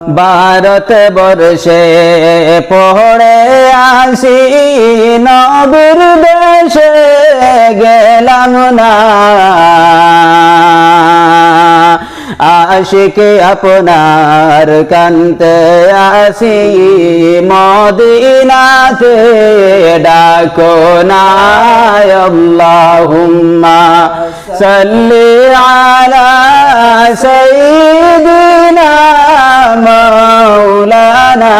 ভারত বর্ষে পড়ে আসি নবীর দেশে গেলাম না আশিক আপনার কান্তে আসি মদিনাতে ডাকো না আল্লাহুম্মা সাল্লি আলা সাইয়্যিদিনা মাওলানা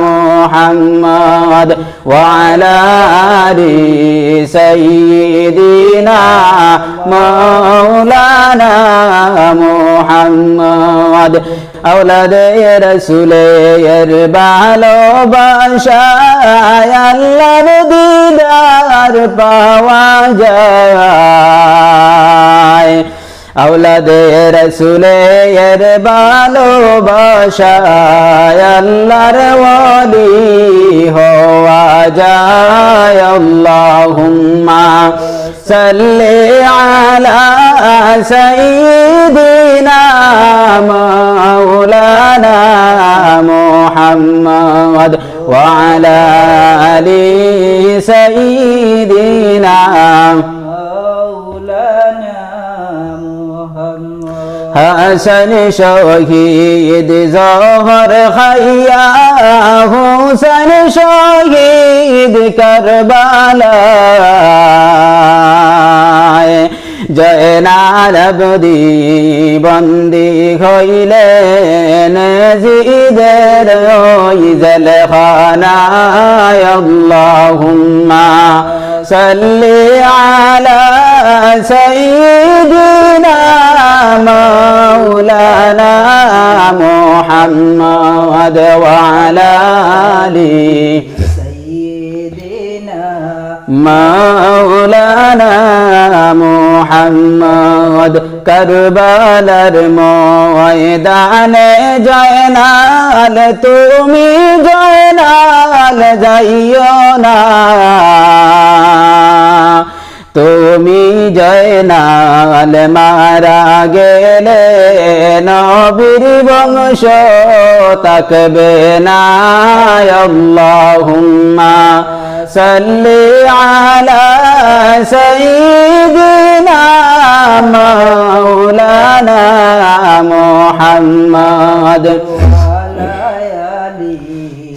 মুহাম্মদ ওয়া আলা আলি সাইয়্যিদিনা মাওলানা মুহাম্মদ আওলাদে রাসূলের ভালোবাসায় আল্লাহর দিদার পাওয়া যায় আওলাদে রাসূলের ভালোবাসায় আল্লাহর ওয়ালি হওয়া যায় আল্লাহুম্মা সাল্লি আলা সাইয়্যিদিনা মাওলানা মুহাম্মদ ওয়া আলা আলি সাইয়্যিদিনা হাসান শহীদ জহর খাইয়া হুসেন শহীদ কারবালায় জয়নাল আবদি বন্দি হইলেন জিদের ওই জেলখানায় আল্লাহুম্মা সাল্লি আলা সাইয়্যিদিনা মাওলানা মুহাম্মদ ওয়া আলা আলি সাইয়্যিদিনা মাওলানা মুহাম্মদ কারবালার ময়দানে জয়নাল তুমি জয়নাল যাইও না তুমি জয়নাল মারা গেলে নবীর বংশ তাকবে না আল্লাহুম্মা সাল্লি আলা সাইয়্যিদিনা মাওলানা মুহাম্মদ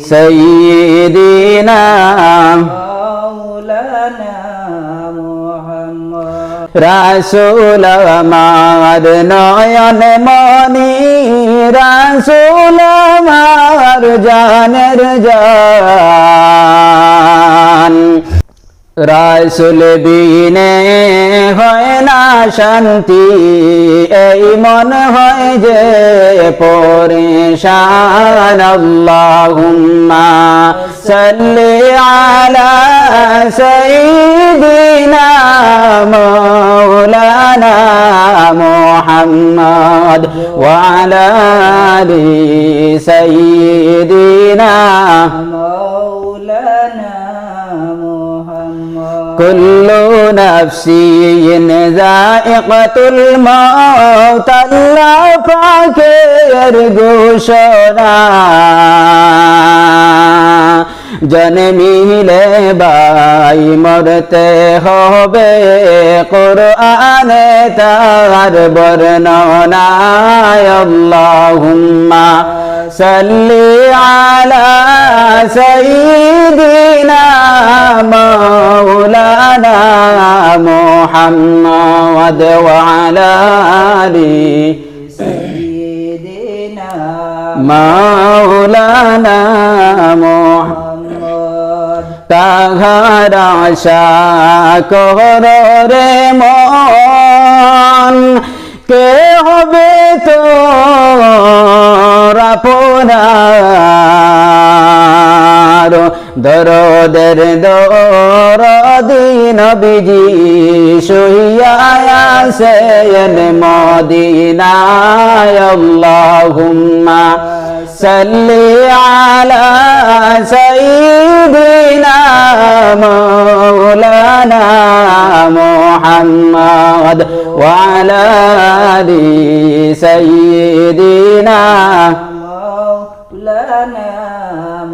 সাইয়্যিদিনা রাসূল আমার নয়ন মনি রাসূল আমার জানের জান রাসূল বিনে হয় না শান্তি এই মন হয় যে পরেশান আল্লাহুম্মা সাল্লি আলা সাইয়্যিদিনা মাওলানা মুহাম্মদ ওয়া আলা আলি সাইয়্যিদিনা মাওলানা কুল্লু নাফসিন যায়িকাতুল মাউত আল্লাহ পাকের ঘোষণা জন্মিলে বাই মরতে হবে কুরআনে তার বর্ণনা আল্লাহুম্মা সাল্লি আলা সাইয়্যিদিনা মাওলানা মুহাম্মদ ওয়া আলা আলি সাইয়্যিদিনা মাওলানা মুহাম্মদ তাহার আশা কর রে মন কে হবে তোর আপনার দরদের দরদি নবীজি শুইয়া আছেন মদিনায় আল্লাহুম্মা সাল্লি আলা সাইয়্যিদিনা মাওলানা মুহাম্মদ ওয়া আলা আলি সাইয়্যিদিনা لنا